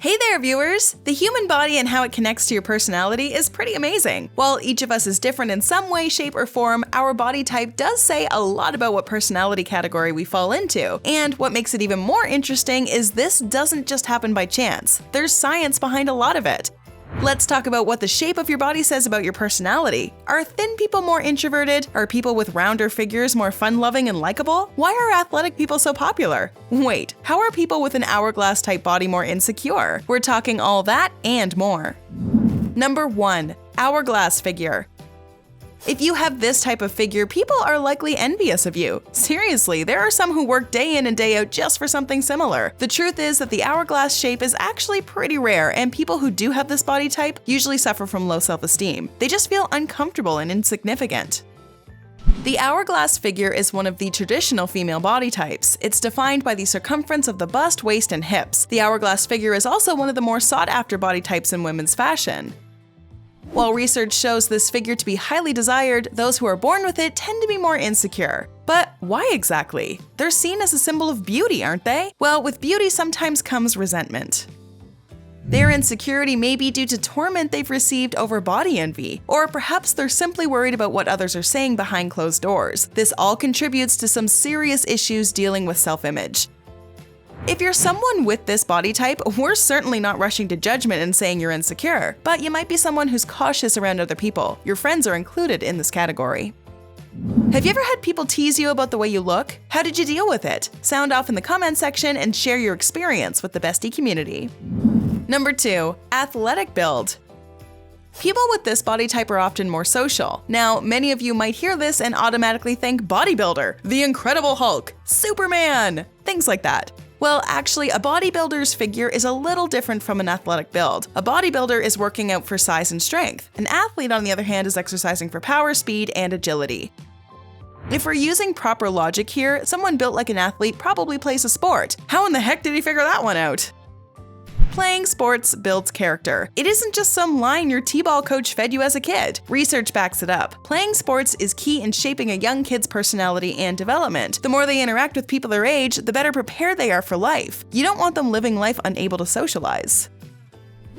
Hey there, viewers! The human body and how it connects to your personality is pretty amazing. While each of us is different in some way, shape, or form, our body type does say a lot about what personality category we fall into. And what makes it even more interesting is this doesn't just happen by chance. There's science behind a lot of it. Let's talk about what the shape of your body says about your personality. Are thin people more introverted? Are people with rounder figures more fun-loving and likable? Why are athletic people so popular? Wait, how are people with an hourglass-type body more insecure? We're talking all that and more. Number 1. Hourglass Figure. If you have this type of figure, people are likely envious of you. Seriously, there are some who work day in and day out just for something similar. The truth is that the hourglass shape is actually pretty rare, and people who do have this body type usually suffer from low self-esteem. They just feel uncomfortable and insignificant. The hourglass figure is one of the traditional female body types. It's defined by the circumference of the bust, waist, and hips. The hourglass figure is also one of the more sought-after body types in women's fashion. While research shows this figure to be highly desired, those who are born with it tend to be more insecure. But why exactly? They're seen as a symbol of beauty, aren't they? Well, with beauty sometimes comes resentment. Their insecurity may be due to torment they've received over body envy, or perhaps they're simply worried about what others are saying behind closed doors. This all contributes to some serious issues dealing with self-image. If you're someone with this body type, we're certainly not rushing to judgment and saying you're insecure, but you might be someone who's cautious around other people. Your friends are included in this category. Have you ever had people tease you about the way you look? How did you deal with it? Sound off in the comment section and share your experience with the Bestie community. Number 2. Athletic build. People with this body type are often more social. Now, many of you might hear this and automatically think bodybuilder, the Incredible Hulk, Superman, things like that. Well, actually, a bodybuilder's figure is a little different from an athletic build. A bodybuilder is working out for size and strength. An athlete, on the other hand, is exercising for power, speed, and agility. If we're using proper logic here, someone built like an athlete probably plays a sport. How in the heck did he figure that one out? Playing sports builds character. It isn't just some line your t-ball coach fed you as a kid. Research backs it up. Playing sports is key in shaping a young kid's personality and development. The more they interact with people their age, the better prepared they are for life. You don't want them living life unable to socialize.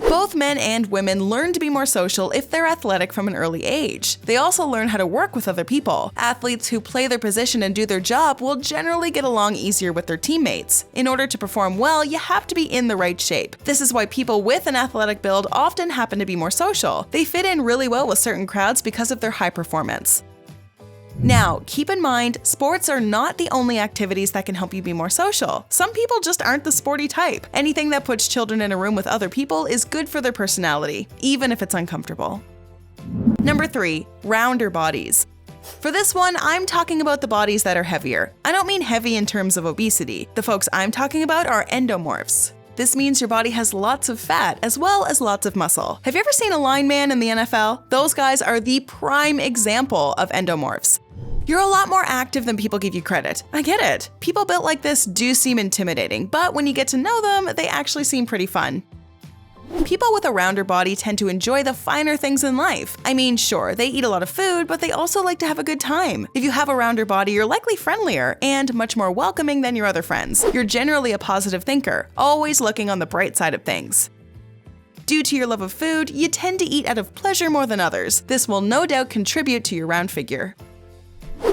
Both men and women learn to be more social if they're athletic from an early age. They also learn how to work with other people. Athletes who play their position and do their job will generally get along easier with their teammates. In order to perform well, you have to be in the right shape. This is why people with an athletic build often happen to be more social. They fit in really well with certain crowds because of their high performance. Now, keep in mind, sports are not the only activities that can help you be more social. Some people just aren't the sporty type. Anything that puts children in a room with other people is good for their personality, even if it's uncomfortable. Number 3. Rounder bodies. For this one, I'm talking about the bodies that are heavier. I don't mean heavy in terms of obesity. The folks I'm talking about are endomorphs. This means your body has lots of fat as well as lots of muscle. Have you ever seen a lineman in the NFL? Those guys are the prime example of endomorphs. You're a lot more active than people give you credit. I get it. People built like this do seem intimidating, but when you get to know them, they actually seem pretty fun. People with a rounder body tend to enjoy the finer things in life. I mean, sure, they eat a lot of food, but they also like to have a good time. If you have a rounder body, you're likely friendlier and much more welcoming than your other friends. You're generally a positive thinker, always looking on the bright side of things. Due to your love of food, you tend to eat out of pleasure more than others. This will no doubt contribute to your round figure.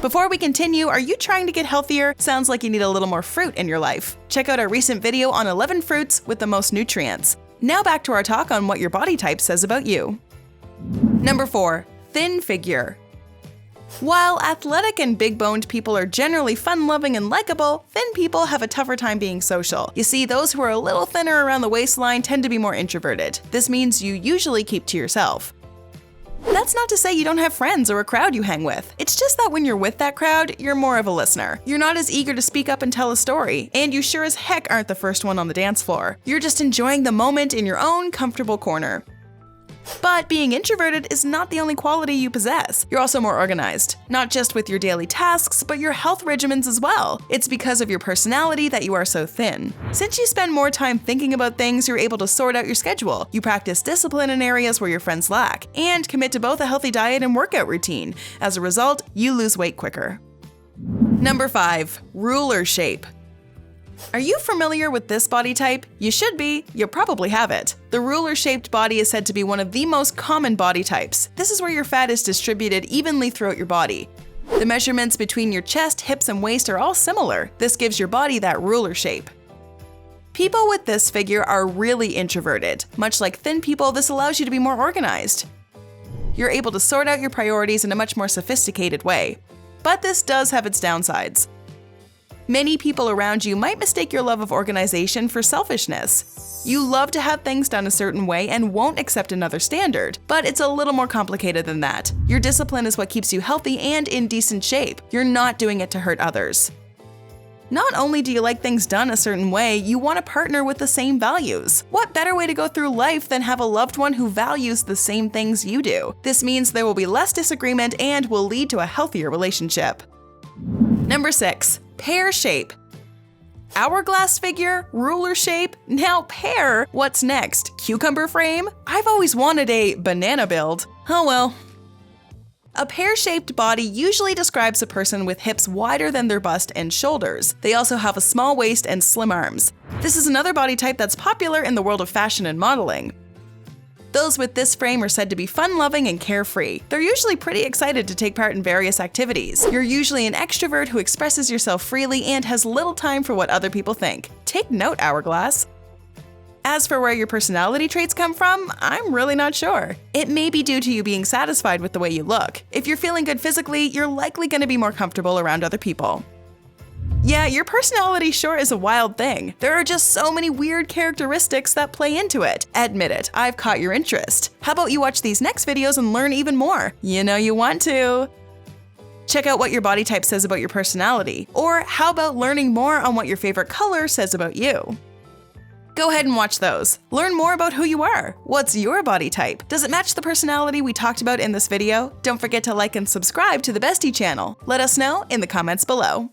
Before we continue, are you trying to get healthier? Sounds like you need a little more fruit in your life. Check out our recent video on 11 fruits with the most nutrients. Now back to our talk on what your body type says about you. Number 4. Thin figure. While athletic and big-boned people are generally fun-loving and likable, thin people have a tougher time being social. You see, those who are a little thinner around the waistline tend to be more introverted. This means you usually keep to yourself. That's not to say you don't have friends or a crowd you hang with. It's just that when you're with that crowd, you're more of a listener. You're not as eager to speak up and tell a story, and you sure as heck aren't the first one on the dance floor. You're just enjoying the moment in your own comfortable corner. But being introverted is not the only quality you possess. You're also more organized, not just with your daily tasks, but your health regimens as well. It's because of your personality that you are so thin. Since you spend more time thinking about things, you're able to sort out your schedule. You practice discipline in areas where your friends lack, and commit to both a healthy diet and workout routine. As a result, you lose weight quicker. Number 5. Ruler shape. Are you familiar with this body type? You should be, you probably have it. The ruler-shaped body is said to be one of the most common body types. This is where your fat is distributed evenly throughout your body. The measurements between your chest, hips, and waist are all similar. This gives your body that ruler shape. People with this figure are really introverted. Much like thin people, this allows you to be more organized. You're able to sort out your priorities in a much more sophisticated way. But this does have its downsides. Many people around you might mistake your love of organization for selfishness. You love to have things done a certain way and won't accept another standard, but it's a little more complicated than that. Your discipline is what keeps you healthy and in decent shape. You're not doing it to hurt others. Not only do you like things done a certain way, you want a partner with the same values. What better way to go through life than have a loved one who values the same things you do? This means there will be less disagreement and will lead to a healthier relationship. Number 6. Pear shape. Hourglass figure, ruler shape, now pear. What's next? Cucumber frame? I've always wanted a banana build. Oh well. A pear-shaped body usually describes a person with hips wider than their bust and shoulders. They also have a small waist and slim arms. This is another body type that's popular in the world of fashion and modeling. Those with this frame are said to be fun-loving and carefree. They're usually pretty excited to take part in various activities. You're usually an extrovert who expresses yourself freely and has little time for what other people think. Take note, Hourglass. As for where your personality traits come from, I'm really not sure. It may be due to you being satisfied with the way you look. If you're feeling good physically, you're likely going to be more comfortable around other people. Yeah, your personality sure is a wild thing. There are just so many weird characteristics that play into it. Admit it, I've caught your interest. How about you watch these next videos and learn even more? You know you want to. Check out what your body type says about your personality. Or how about learning more on what your favorite color says about you? Go ahead and watch those. Learn more about who you are. What's your body type? Does it match the personality we talked about in this video? Don't forget to like and subscribe to the Bestie channel. Let us know in the comments below.